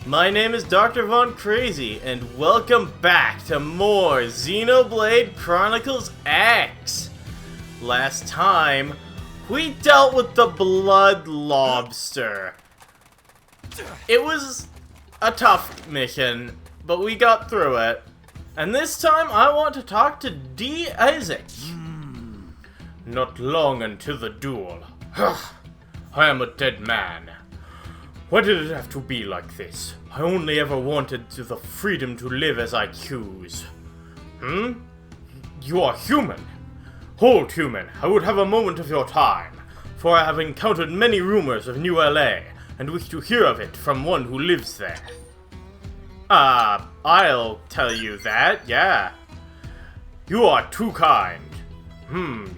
My name is Dr. Von Crazy, and welcome back to more Xenoblade Chronicles X! Last time, we dealt with the Blood Lobster. It was a tough mission, but we got through it. And this time, I want to talk to D. Isaac. Not long until the duel. I am a dead man. Why did it have to be like this? I only ever wanted the freedom to live as I choose. You are human. Hold, human, I would have a moment of your time, for I have encountered many rumors of New LA, and wish to hear of it from one who lives there. I'll tell you that, yeah. You are too kind.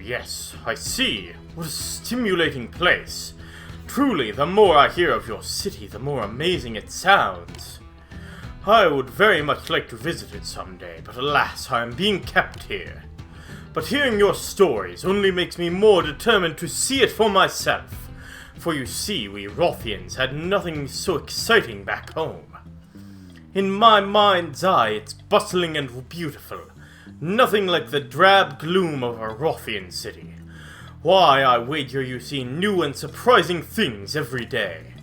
Yes, I see. What a stimulating place. Truly, the more I hear of your city, the more amazing it sounds. I would very much like to visit it someday, but alas, I am being kept here. But hearing your stories only makes me more determined to see it for myself. For you see, we Wrothians had nothing so exciting back home. In my mind's eye, it's bustling and beautiful. Nothing like the drab gloom of a Wrothian city. Why, I wager you see new and surprising things every day.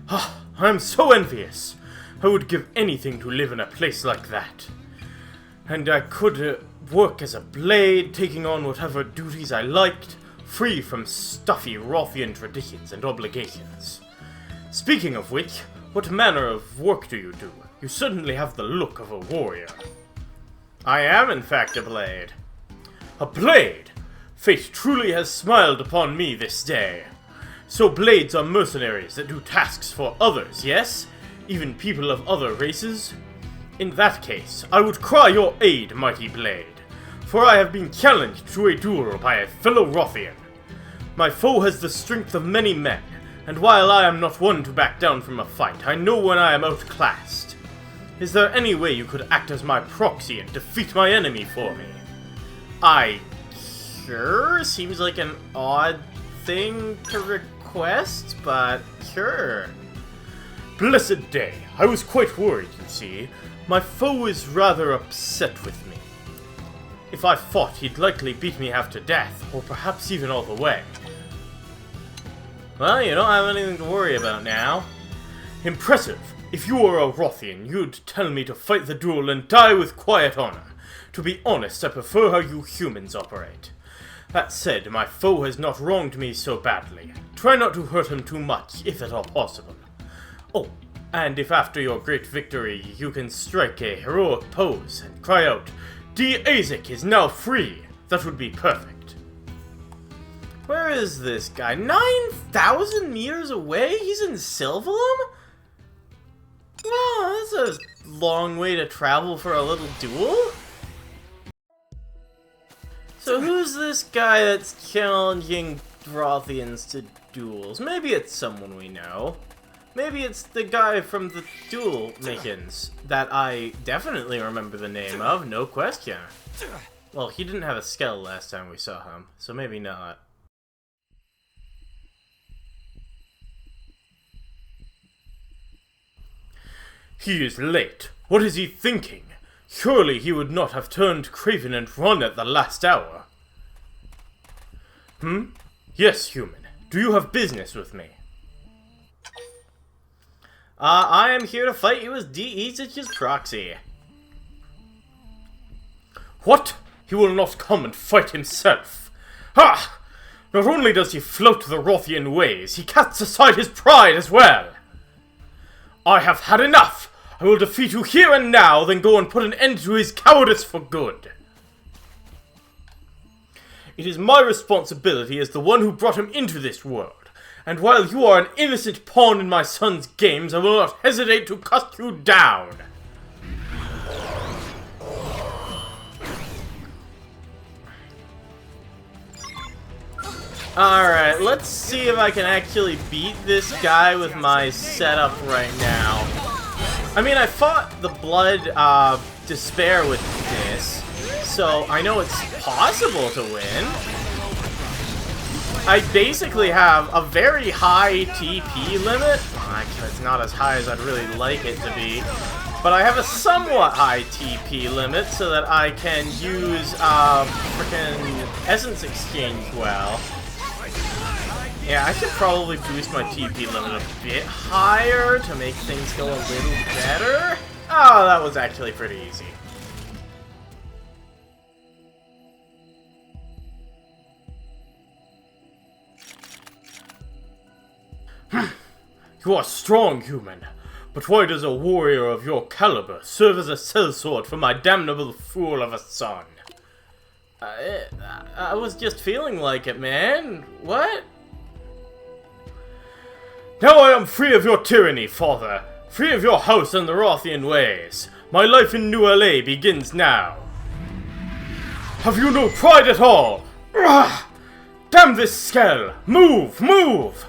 I am so envious. I would give anything to live in a place like that. And I could work as a blade, taking on whatever duties I liked, free from stuffy Wrothian traditions and obligations. Speaking of which, what manner of work do you do? You certainly have the look of a warrior. I am, in fact, a blade. A blade? Fate truly has smiled upon me this day. So blades are mercenaries that do tasks for others, yes? Even people of other races? In that case, I would cry your aid, mighty blade, for I have been challenged to a duel by a fellow Wrothian. My foe has the strength of many men, and while I am not one to back down from a fight, I know when I am outclassed. Is there any way you could act as my proxy and defeat my enemy for me? Sure, seems like an odd thing to request, but sure. Blessed day, I was quite worried, you see. My foe is rather upset with me. If I fought, he'd likely beat me half to death, or perhaps even all the way. Well, you don't have anything to worry about now. Impressive. If you were a Wrothian, you'd tell me to fight the duel and die with quiet honor. To be honest, I prefer how you humans operate. That said, my foe has not wronged me so badly. Try not to hurt him too much, if at all possible. Oh, and if after your great victory you can strike a heroic pose and cry out, D. Isaac is now free, that would be perfect. Where is this guy? 9,000 meters away? He's in Sylvalum? Oh, that's a long way to travel for a little duel. So who's this guy that's challenging Wrothians to duels? Maybe it's someone we know. Maybe it's the guy from the duel missions that I definitely remember the name of, no question. Well, he didn't have a skull last time we saw him, so maybe not. He is late. What is he thinking? Surely he would not have turned craven and run at the last hour. Yes, human. Do you have business with me? I am here to fight you as D. Isaac's proxy. What? He will not come and fight himself. Ha! Not only does he flout the Wrothian ways, he casts aside his pride as well. I have had enough! I will defeat you here and now, then go and put an end to his cowardice for good. It is my responsibility as the one who brought him into this world, and while you are an innocent pawn in my son's games, I will not hesitate to cut you down. Alright, let's see if I can actually beat this guy with my setup right now. I mean, I fought the Blood Despair with this, so I know it's possible to win. I basically have a very high TP limit. Actually, it's not as high as I'd really like it to be. But I have a somewhat high TP limit so that I can use frickin' Essence Exchange well. Yeah, I should probably boost my TP limit a bit higher to make things go a little better. Oh, that was actually pretty easy. You are strong, human. But why does a warrior of your caliber serve as a sellsword for my damnable fool of a son? I was just feeling like it, man. What? Now I am free of your tyranny, father. Free of your house and the Wrothian ways. My life in New LA begins now. Have you no pride at all? Ugh! Damn this skell! Move! Move!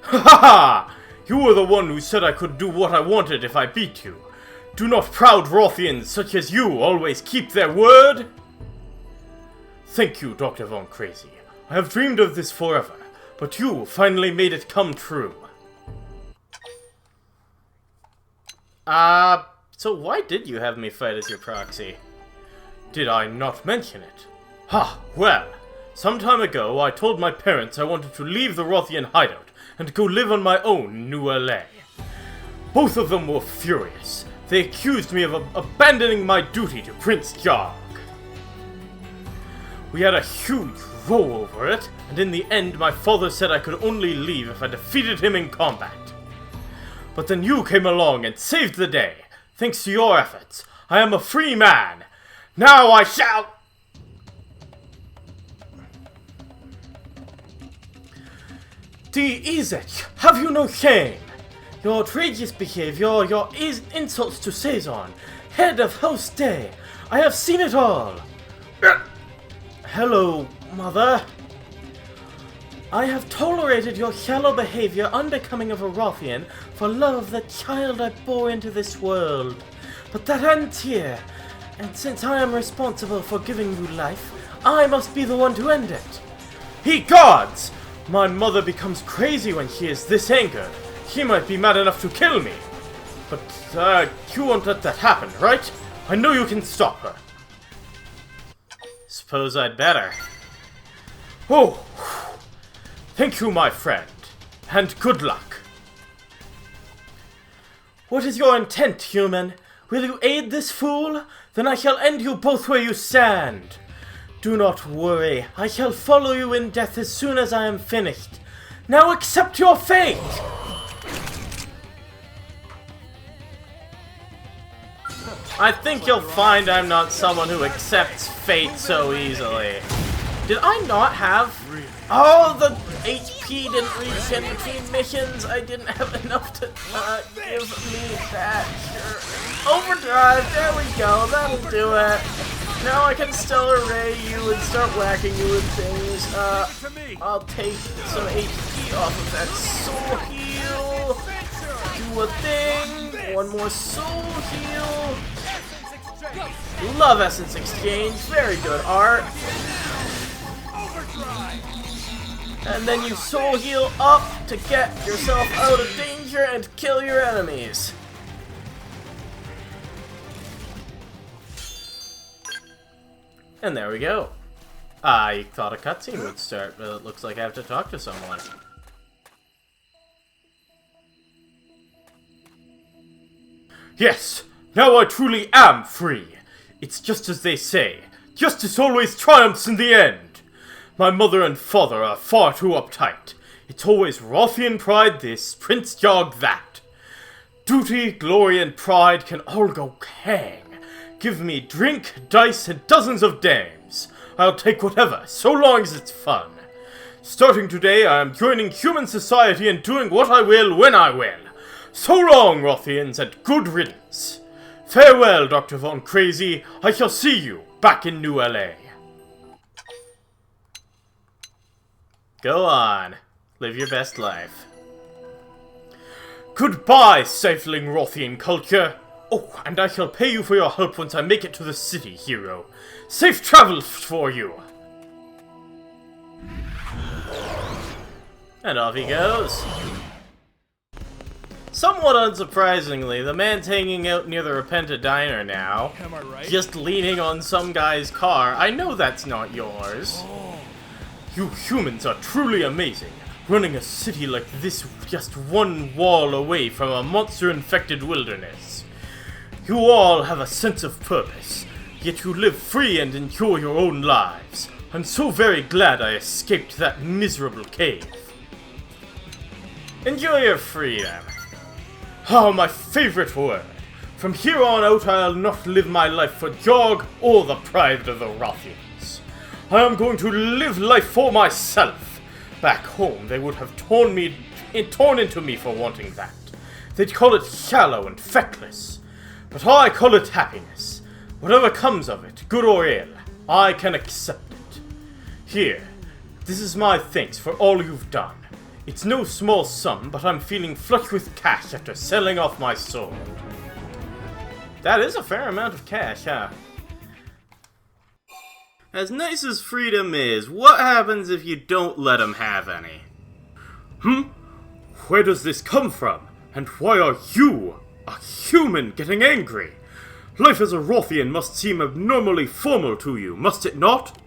Ha ha ha! You were the one who said I could do what I wanted if I beat you. Do not proud Wrothians such as you always keep their word? Thank you, Dr. Von Crazy. I have dreamed of this forever, but you finally made it come true. So why did you have me fight as your proxy? Did I not mention it? Ha, well, some time ago I told my parents I wanted to leave the Wrothian hideout and go live on my own in New LA. Both of them were furious. They accused me of abandoning my duty to Prince Jarg. We had a huge row over it, and in the end my father said I could only leave if I defeated him in combat. But then you came along and saved the day. Thanks to your efforts, I am a free man. Now I shall... Izek, have you no shame? Your outrageous behavior, your insults to Sazon, head of House Day, I have seen it all. Hello, Mother. I have tolerated your shallow behavior unbecoming of a Wrothian for love of the child I bore into this world. But that ends here, and since I am responsible for giving you life, I must be the one to end it. Ye gods! My mother becomes crazy when she is this angered. She might be mad enough to kill me. But, you won't let that happen, right? I know you can stop her. Suppose I'd better. Oh, thank you, my friend, and good luck. What is your intent, human? Will you aid this fool? Then I shall end you both where you stand. Do not worry, I shall follow you in death as soon as I am finished. Now accept your fate! I think you'll find I'm not someone who accepts fate so easily. Did I not have... Oh, the HP didn't reach in between missions. I didn't have enough to give me that. Sure. Overdrive, there we go, that'll do it. Now I can still array you and start whacking you with things. I'll take some HP off of that soul heal. Do a thing. One more soul heal. Love Essence Exchange. Very good art. And then you soul heal up to get yourself out of danger and kill your enemies. And there we go. I thought a cutscene would start, but it looks like I have to talk to someone. Yes! Now I truly am free! It's just as they say. Justice always triumphs in the end! My mother and father are far too uptight. It's always Wrothian pride this, Prince Jarg that. Duty, glory, and pride can all go hang. Give me drink, dice, and dozens of dames. I'll take whatever, so long as it's fun. Starting today, I am joining human society and doing what I will when I will. So long, Wrothians, and good riddance. Farewell, Dr. Von Crazy. I shall see you back in New LA. Go on. Live your best life. Goodbye, stifling Wrothian culture. Oh, and I shall pay you for your help once I make it to the city, hero. Safe travels for you! And off he goes. Somewhat unsurprisingly, the man's hanging out near the Repenta Diner now. Am I right? Just leaning on some guy's car. I know that's not yours. Oh. You humans are truly amazing. Running a city like this just one wall away from a monster-infected wilderness. You all have a sense of purpose, yet you live free and enjoy your own lives. I'm so very glad I escaped that miserable cave. Enjoy your freedom. Oh, my favorite word. From here on out, I'll not live my life for Jorg or the pride of the Wrothians. I am going to live life for myself. Back home, they would have torn into me for wanting that. They'd call it shallow and feckless. But I call it happiness. Whatever comes of it, good or ill, I can accept it. Here, this is my thanks for all you've done. It's no small sum, but I'm feeling flush with cash after selling off my soul. That is a fair amount of cash, huh? As nice as freedom is, what happens if you don't let him have any? Where does this come from? And why are you, a human, getting angry? Life as a Wrothian must seem abnormally formal to you, must it not?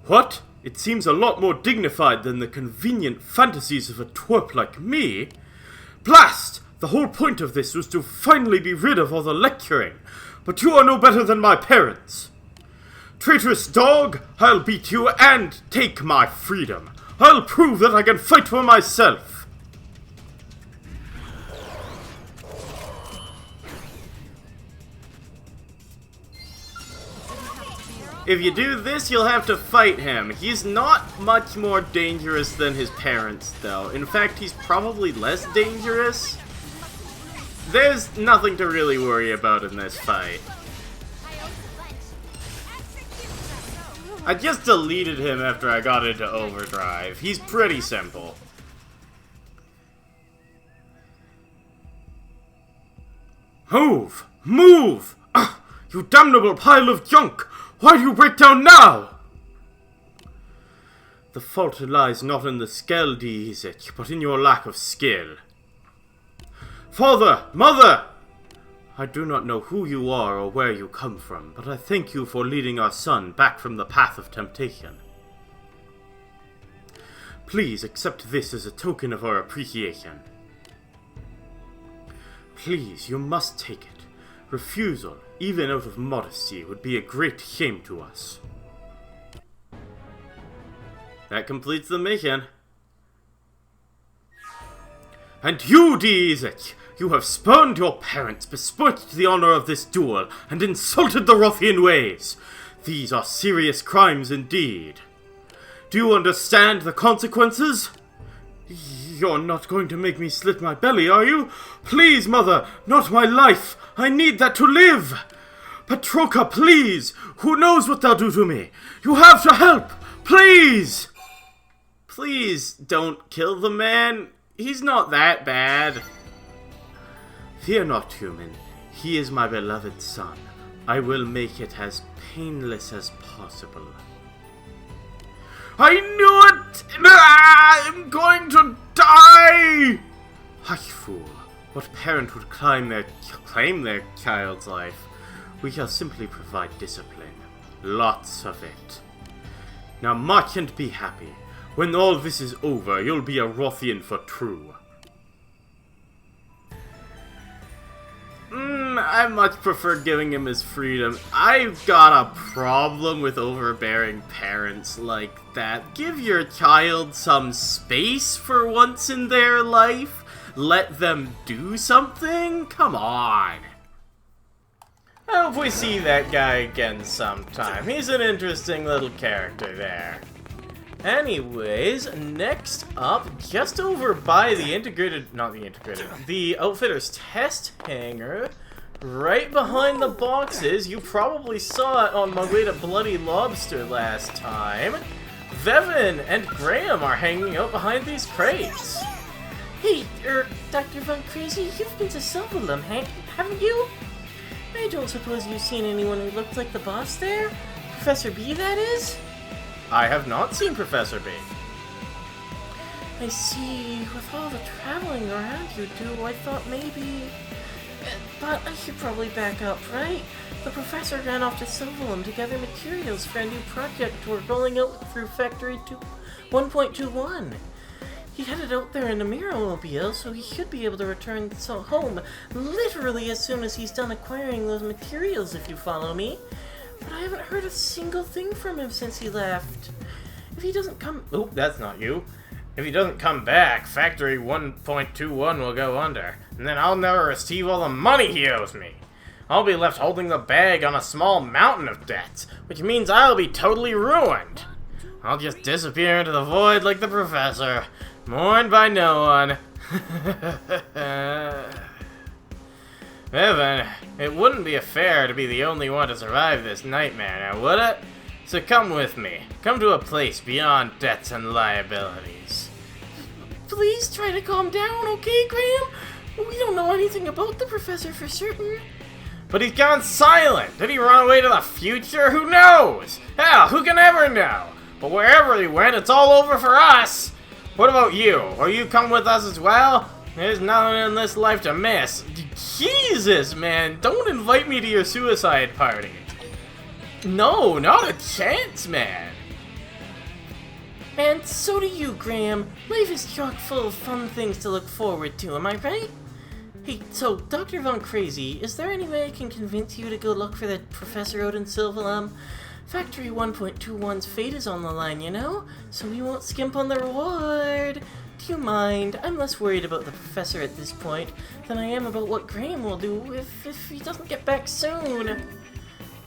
What? It seems a lot more dignified than the convenient fantasies of a twerp like me. Blast! The whole point of this was to finally be rid of all the lecturing. But you are no better than my parents. Traitorous dog, I'll beat you and take my freedom. I'll prove that I can fight for myself. If you do this, you'll have to fight him. He's not much more dangerous than his parents, though. In fact, he's probably less dangerous. There's nothing to really worry about in this fight. I just deleted him after I got into overdrive. He's pretty simple. Move! Move! You damnable pile of junk! Why do you break down now? The fault lies not in the skill, Diezek, but in your lack of skill. Father! Mother! I do not know who you are or where you come from, but I thank you for leading our son back from the path of temptation. Please accept this as a token of our appreciation. Please, you must take it. Refusal, even out of modesty, would be a great shame to us. That completes the mission. And you, Diezek! You have spurned your parents, besmirched the honor of this duel, and insulted the Wrothian ways. These are serious crimes indeed. Do you understand the consequences? You're not going to make me slit my belly, are you? Please, Mother, not my life. I need that to live. Patroka, please. Who knows what they'll do to me? You have to help. Please. Please don't kill the man. He's not that bad. Fear not, human. He is my beloved son. I will make it as painless as possible. I knew it! I'm going to die! Hush, fool. What parent would claim their child's life? We shall simply provide discipline. Lots of it. Now march and be happy. When all this is over, you'll be a Wrothian for true. I much prefer giving him his freedom. I've got a problem with overbearing parents like that. Give your child some space for once in their life. Let them do something? Come on. I hope we see that guy again sometime. He's an interesting little character there. Anyways, next up, just over by the the Outfitter's Test Hangar, right behind the boxes, you probably saw it on my way to Bloody Lobster last time, Vevin and Graham are hanging out behind these crates. Hey, Dr. Von Crazy, you've been to Silverlum, haven't you? I don't suppose you've seen anyone who looked like the boss there? Professor B, that is? I have not seen Professor B. I see. With all the traveling around you do, I thought maybe... But I should probably back up, right? The professor ran off to Silverland to gather materials for a new project we're rolling out through Factory 1.21. He headed out there in the Mirror-mobile, so he should be able to return home literally as soon as he's done acquiring those materials, if you follow me. But I haven't heard a single thing from him since he left. If he doesn't come... Oop, that's not you. If he doesn't come back, Factory 1.21 will go under, and then I'll never receive all the money he owes me. I'll be left holding the bag on a small mountain of debts, which means I'll be totally ruined. I'll just disappear into the void like the professor, mourned by no one. Evan, it wouldn't be fair to be the only one to survive this nightmare, now would it? So come with me. Come to a place beyond debts and liabilities. Please try to calm down, okay, Graham? We don't know anything about the professor for certain. But he's gone silent! Did he run away to the future? Who knows? Hell, who can ever know? But wherever he went, it's all over for us! What about you? Will you come with us as well? There's nothing in this life to miss. Jesus, man! Don't invite me to your suicide party. No, not a chance, man! And so do you, Graham. Life is chock full of fun things to look forward to, am I right? Hey, so, Dr. Von Crazy, is there any way I can convince you to go look for that professor out in Silverland? Factory 1.21's fate is on the line, you know? So we won't skimp on the reward. Do you mind? I'm less worried about the professor at this point than I am about what Graham will do if he doesn't get back soon.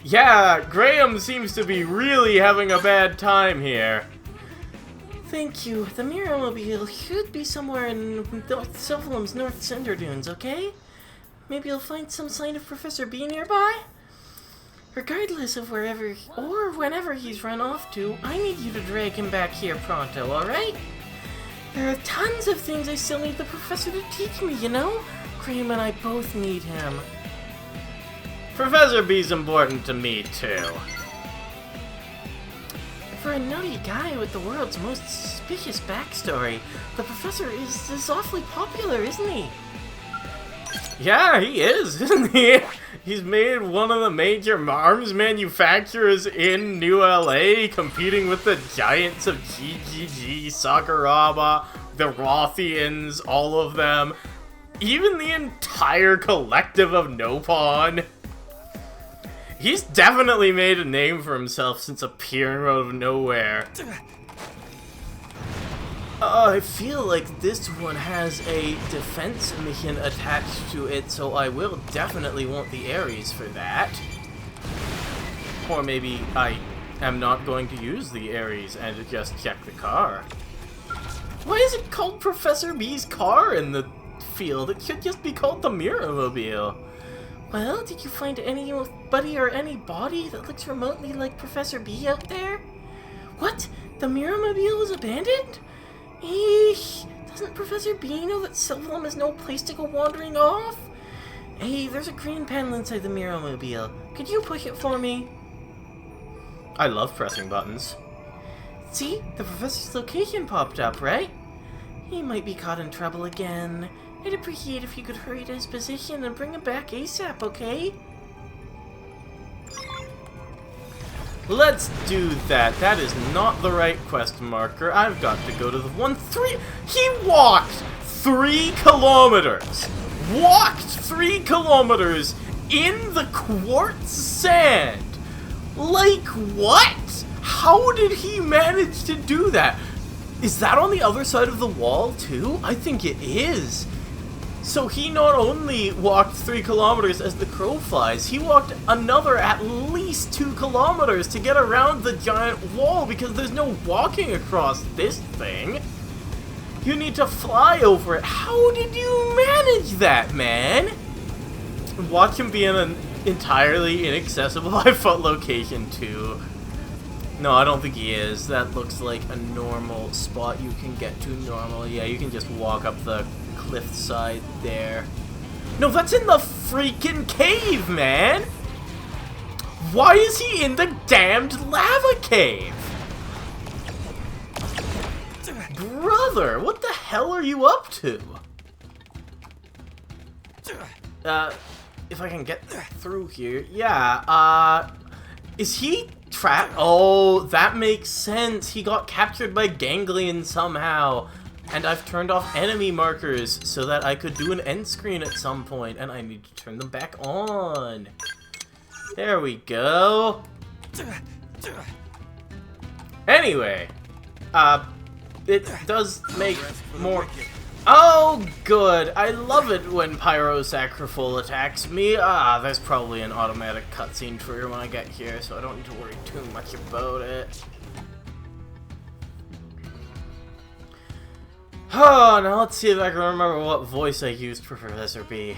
Yeah, Graham seems to be really having a bad time here. Thank you. The Mirror-mobile should be somewhere in Silverland's North Cinder Dunes, okay? Maybe you'll find some sign of Professor B nearby? Regardless of wherever or whenever he's run off to, I need you to drag him back here pronto, alright? There are tons of things I still need the professor to teach me, you know? Graham and I both need him. Professor B's important to me, too. For a nutty guy with the world's most suspicious backstory, the professor is awfully popular, isn't he? Yeah, he is, isn't he? He's made one of the major arms manufacturers in New LA, competing with the giants of GGG, Sakuraba, the Wrothians, all of them. Even the entire collective of Nopon. He's definitely made a name for himself since appearing out of nowhere. I feel like this one has a defense mission attached to it, so I will definitely want the Ares for that. Or maybe I am not going to use the Ares and just check the car. Why is it called Professor B's car in the field? It should just be called the Mirror-mobile. Well, did you find anybody or any body that looks remotely like Professor B out there? What? The Mirror-mobile was abandoned? Eesh, doesn't Professor B know that Silverland is no place to go wandering off? Hey, there's a green panel inside the Mirror-mobile. Could you push it for me? I love pressing buttons. See? The professor's location popped up, right? He might be caught in trouble again. I'd appreciate if you could hurry to his position and bring him back ASAP, okay? Let's do that. That is not the right quest marker. I've got to go to the 1-3. He walked 3 kilometers. Walked 3 kilometers in the quartz sand. Like what? How did he manage to do that? Is that on the other side of the wall too? I think it is. So he not only walked 3 kilometers as the crow flies, he walked another at least 2 kilometers to get around the giant wall because there's no walking across this thing. You need to fly over it. How did you manage that, man? Watch him be in an entirely inaccessible high-foot location too. No, I don't think he is. That looks like a normal spot you can get to normally. Yeah, you can just walk up the cliff side there. No, that's in the freaking cave, man! Why is he in the damned lava cave? Bro, brother! What the hell are you up to? If I can get through here. Yeah, is he trapped? Oh, that makes sense. He got captured by ganglions somehow. And I've turned off enemy markers so that I could do an end screen at some point, and I need to turn them back on. There we go. Anyway, it does make more... Oh, good. I love it when Pyro-Sacriful attacks me. There's probably an automatic cutscene trigger when I get here, so I don't need to worry too much about it. Oh, now let's see if I can remember what voice I used for Professor B.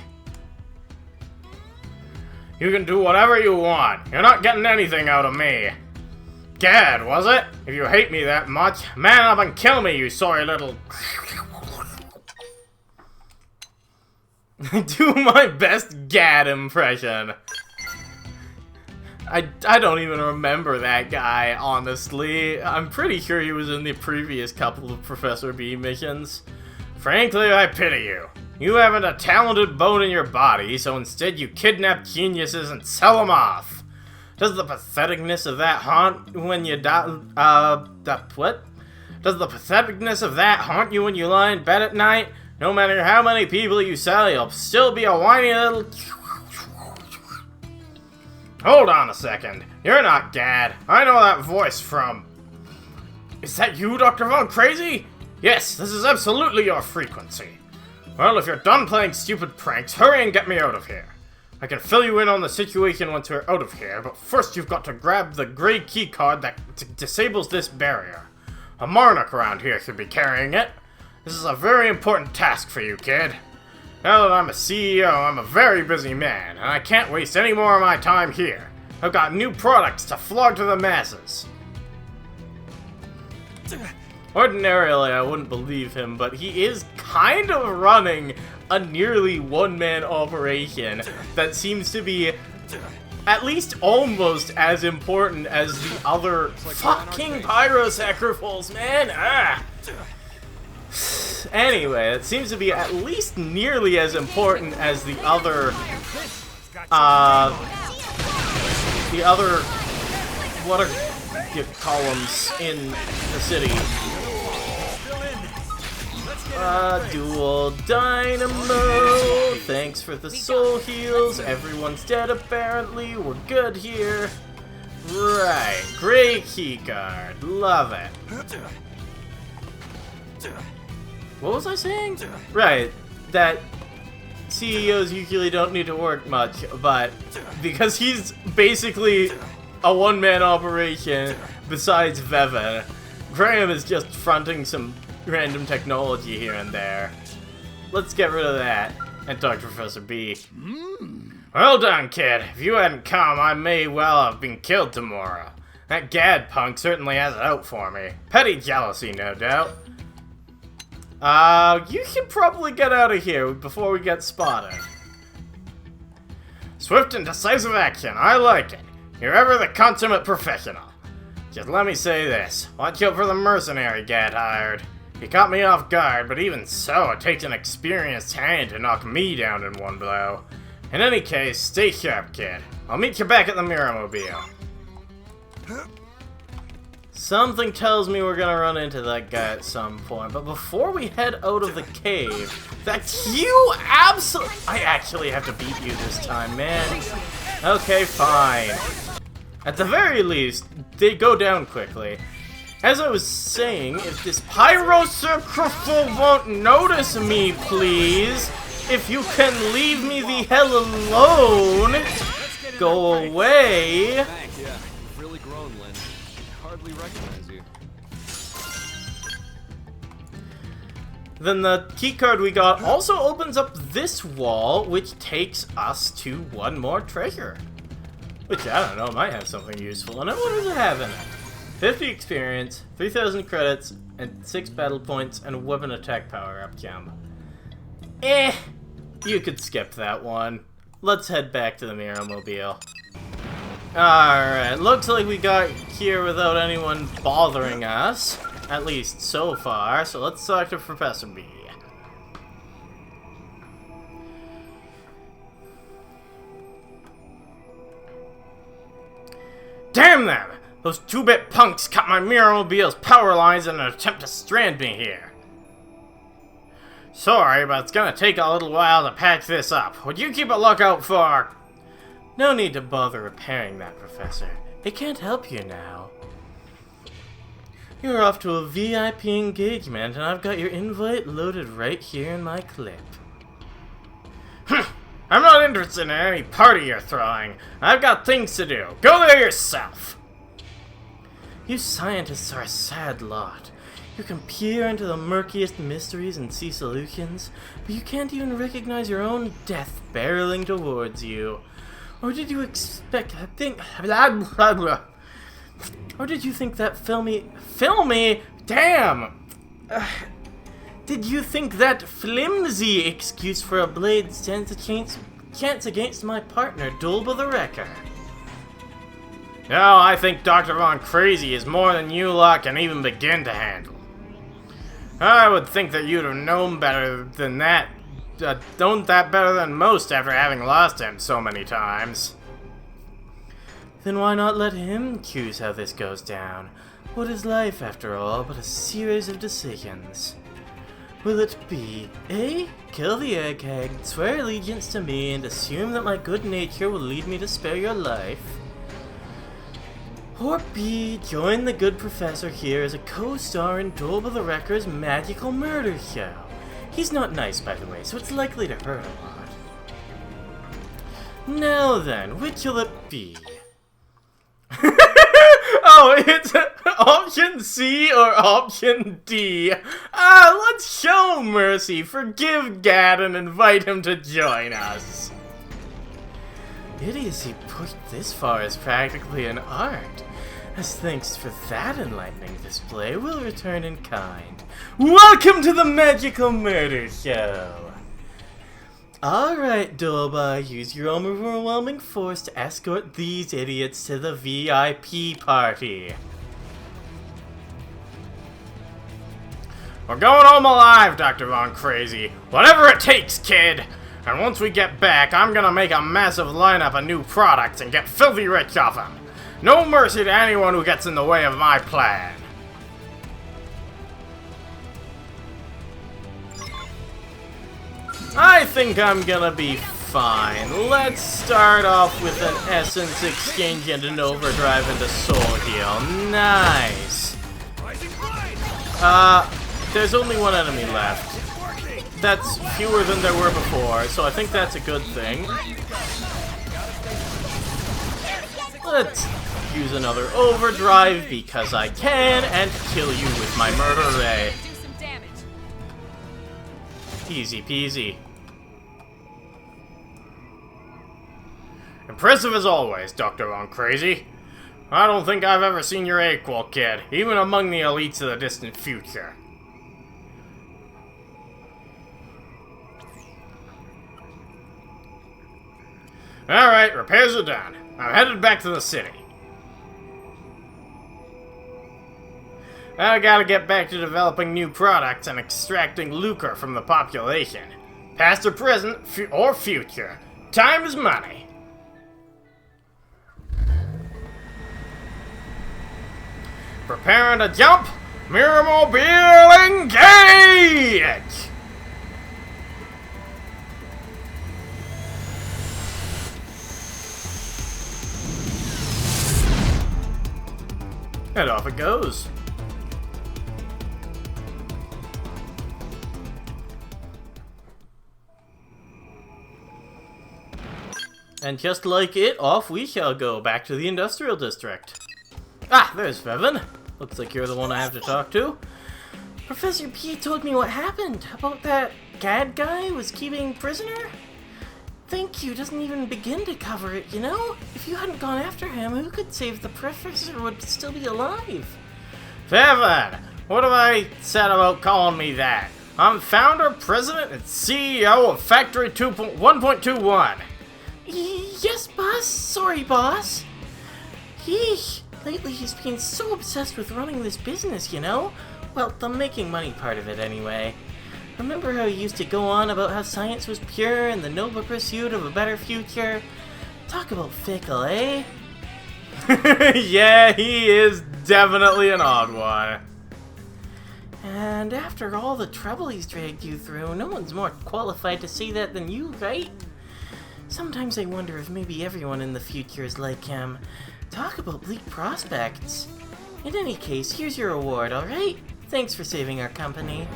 You can do whatever you want. You're not getting anything out of me. Gadd, was it? If you hate me that much, man up and kill me, you sorry little... Do my best Gadd impression. I don't even remember that guy, honestly. I'm pretty sure he was in the previous couple of Professor B missions. Frankly, I pity you. You haven't a talented bone in your body, so instead you kidnap geniuses and sell them off. Does the patheticness of that haunt when you what? Does the patheticness of that haunt you when you lie in bed at night? No matter how many people you sell, you'll still be a whiny little... Hold on a second. You're not Gadd. I know that voice from... Is that you, Dr. Von Crazy? Yes, this is absolutely your frequency. Well, if you're done playing stupid pranks, hurry and get me out of here. I can fill you in on the situation once we're out of here, but first you've got to grab the gray keycard that disables this barrier. A Marnock around here should be carrying it. This is a very important task for you, kid. Now that I'm a CEO, I'm a very busy man, and I can't waste any more of my time here. I've got new products to flog to the masses. Ordinarily, I wouldn't believe him, but he is kind of running a nearly one-man operation that seems to be at least almost as important as the other fucking Pyro-Sacrifals, man! Anyway, it seems to be at least nearly as important as the other, what are you columns in the city? Dual Dynamo, thanks for the soul heals, everyone's dead apparently, we're good here. Right, great keycard, love it. What was I saying? Right, that CEOs usually don't need to work much, but because he's basically a one-man operation besides Veva, Graham is just fronting some random technology here and there. Let's get rid of that and talk to Professor B. Well done, kid. If you hadn't come, I may well have been killed tomorrow. That Gadd punk certainly has it out for me. Petty jealousy, no doubt. You should probably get out of here before we get spotted. Swift and decisive action, I like it. You're ever the consummate professional. Just let me say this, watch out for the mercenary Gadd hired. He caught me off guard, but even so, it takes an experienced hand to knock me down in one blow. In any case, stay sharp, kid. I'll meet you back at the Mirrormobile. Something tells me we're gonna run into that guy at some point, but before we head out of the cave, I actually have to beat you this time, man. Okay, fine. At the very least, they go down quickly. As I was saying, if this Pyro-Sacrifal won't notice me, please, if you can leave me the hell alone, go away. Thanks, yeah. You've really grown, Lynn. I hardly recognize you. Then the keycard we got also opens up this wall, which takes us to one more treasure. Which, I don't know, might have something useful in it. What does it have in it? 50 experience, 3,000 credits, and 6 battle points, and a weapon attack power-up gem. You could skip that one. Let's head back to the Mirrormobile. Alright, looks like we got here without anyone bothering us. at least so far, so let's select a Professor B. Damn them! Those 2-bit punks cut my Mirrormobile's power lines in an attempt to strand me here. Sorry, but it's gonna take a little while to patch this up. Would you keep a lookout for... No need to bother repairing that, Professor. It can't help you now. You're off to a VIP engagement, and I've got your invite loaded right here in my clip. I'm not interested in any party you're throwing. I've got things to do. Go there yourself. You scientists are a sad lot. You can peer into the murkiest mysteries and see solutions, but you can't even recognize your own death barreling towards you. Or did you expect... Or did you think that filmy... Damn! Did you think that flimsy excuse for a blade stands a chance against my partner, Dulba the Wrecker? No, I think Dr. Von Crazy is more than you lot can even begin to handle. I would think that you'd have known better than that. Known that better than most after having lost him so many times. Then why not let him choose how this goes down? What is life, after all, but a series of decisions? Will it be A. Kill the egghead, swear allegiance to me, and assume that my good nature will lead me to spare your life? Or B. Join the good professor here as a co-star in Dulba the Wrecker's magical murder show? He's not nice, by the way, so it's likely to hurt a lot. Now then, which will it be? Oh, it's option C or option D. Let's show mercy, forgive Gadd, and invite him to join us. Idiocy pushed this far is practically an art. As thanks for that enlightening display, we'll return in kind. Welcome to the Magical Murder Show! Alright, Dulba, use your overwhelming force to escort these idiots to the VIP party. We're going home alive, Dr. Von Crazy. Whatever it takes, kid! And once we get back, I'm gonna make a massive lineup of new products and get filthy rich off them. No mercy to anyone who gets in the way of my plan. I think I'm gonna be fine. Let's start off with an essence exchange and an overdrive into soul heal. Nice. There's only one enemy left. That's fewer than there were before, so I think that's a good thing. Let's use another overdrive because I can and kill you with my murder ray. Easy peasy. Impressive as always, Dr. Von Crazy. I don't think I've ever seen your equal, kid, even among the elites of the distant future. Alright, repairs are done. I'm headed back to the city. I gotta get back to developing new products and extracting lucre from the population. Past or present, or future. Time is money. Preparing to jump. Mirrormobile engage! And off it goes. And just like it, off we shall go back to the Industrial District. Ah, there's Vevin. Looks like you're the one I have to talk to. Professor P told me what happened about that Gadd guy was keeping prisoner. Thank you doesn't even begin to cover it, you know? If you hadn't gone after him, who could say the professor would still be alive? Vevin, what have I said about calling me that? I'm founder, president, and CEO of Factory 1.21. Yes, boss. Sorry, boss. Lately he's been so obsessed with running this business, you know? Well, the making money part of it, anyway. Remember how you used to go on about how science was pure and the noble pursuit of a better future? Talk about fickle, eh? Yeah, he is definitely an odd one. And after all the trouble he's dragged you through, no one's more qualified to say that than you, right? Sometimes I wonder if maybe everyone in the future is like him. Talk about bleak prospects. In any case, here's your award, alright? Thanks for saving our company.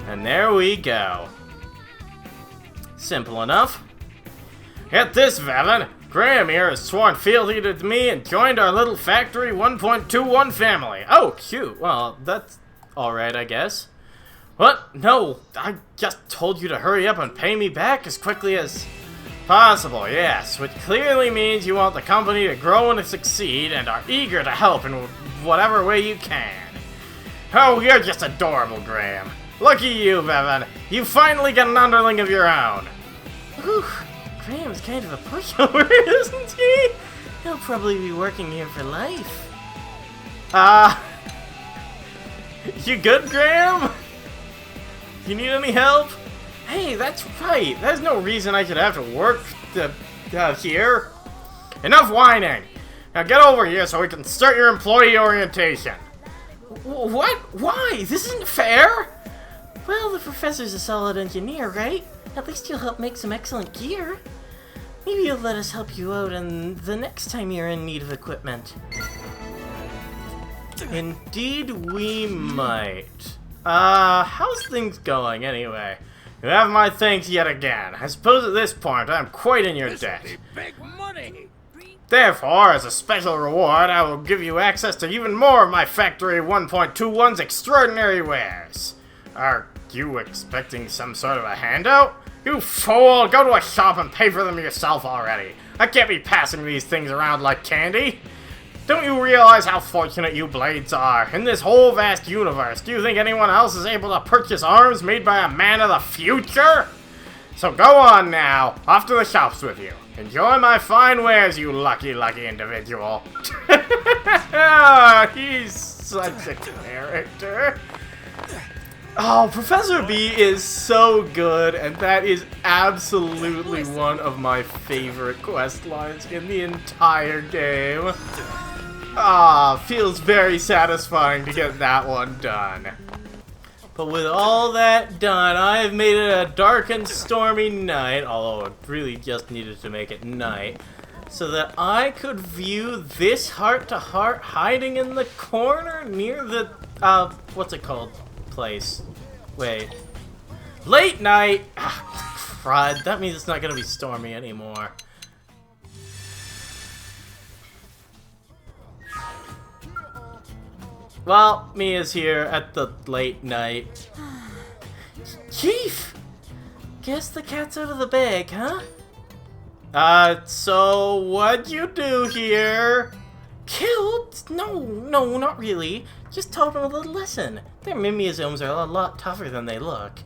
And there we go. Simple enough. Get this, Velen. Graham here has sworn fealty to me and joined our little factory 1.21 family. Oh, cute. Well, that's alright, I guess. What? No, I just told you to hurry up and pay me back as quickly as possible, yes. Which clearly means you want the company to grow and to succeed and are eager to help in whatever way you can. Oh, you're just adorable, Graham. Lucky you, Bevan. You finally get an underling of your own. Ooh, Graham's kind of a pushover, isn't he? He'll probably be working here for life. You good, Graham? You need any help? Hey, that's right. There's no reason I should have to work here. Enough whining. Now get over here so we can start your employee orientation. What? Why? This isn't fair! Well, the professor's a solid engineer, right? At least you'll help make some excellent gear. Maybe you'll let us help you out and the next time you're in need of equipment. Indeed we might. How's things going anyway? You have my thanks yet again. I suppose at this point I'm quite in your debt. Big money. Therefore, as a special reward, I will give you access to even more of my Factory 1.21's extraordinary wares. Are you expecting some sort of a handout? You fool! Go to a shop and pay for them yourself already. I can't be passing these things around like candy. Don't you realize how fortunate you blades are? In this whole vast universe, do you think anyone else is able to purchase arms made by a man of the future? So go on now, off to the shops with you. Enjoy my fine wares, you lucky individual. He's such a character. Oh, Professor B is so good, and that is absolutely one of my favorite quest lines in the entire game. Feels very satisfying to get that one done. But with all that done, I have made it a dark and stormy night, although I really just needed to make it night, so that I could view this heart-to-heart hiding in the corner near the, what's it called? Place. Wait. Late night! Crud, that means it's not gonna be stormy anymore. Well, Mia's here at the late night. Chief! Guess the cat's out of the bag, huh? So what'd you do here? Killed? No, not really. Just taught them a little lesson. Their mimeosomes are a lot tougher than they look.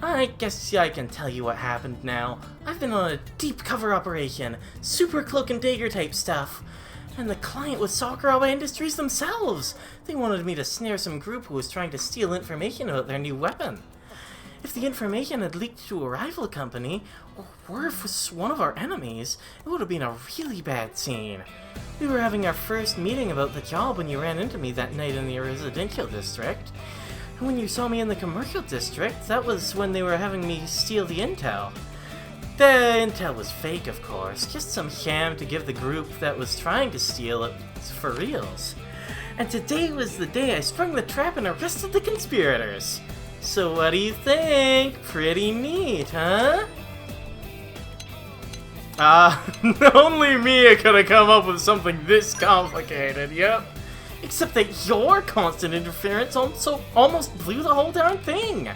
I guess I can tell you what happened now. I've been on a deep cover operation, super cloak and dagger type stuff. And the client was Sakuraba Industries themselves. They wanted me to snare some group who was trying to steal information about their new weapon. If the information had leaked to a rival company, or if it was one of our enemies, it would have been a really bad scene. We were having our first meeting about the job when you ran into me that night in the residential district. And when you saw me in the commercial district, that was when they were having me steal the intel. The intel was fake, of course, just some sham to give the group that was trying to steal it for reals. And today was the day I sprung the trap and arrested the conspirators. So what do you think? Pretty neat, huh? Only Mia could have come up with something this complicated, yep. Except that your constant interference also almost blew the whole darn thing.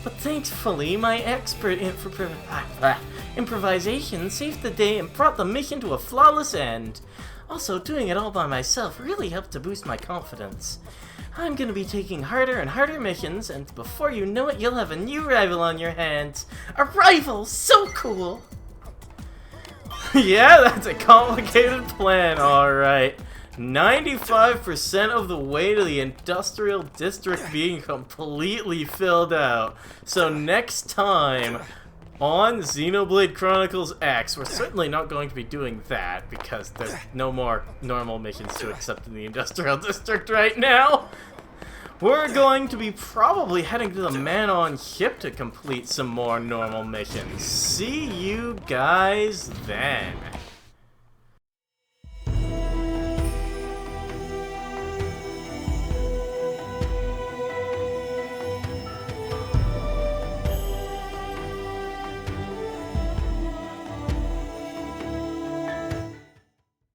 But thankfully, my expert improvisation saved the day and brought the mission to a flawless end. Also, doing it all by myself really helped to boost my confidence. I'm gonna be taking harder and harder missions, and before you know it, you'll have a new rival on your hands. A rival! So cool! Yeah, that's a complicated plan, alright. 95% of the way to the industrial district being completely filled out. So next time on Xenoblade Chronicles X, we're certainly not going to be doing that because there's no more normal missions to accept in the industrial district right now. We're going to be probably heading to the man on ship to complete some more normal missions. See you guys then.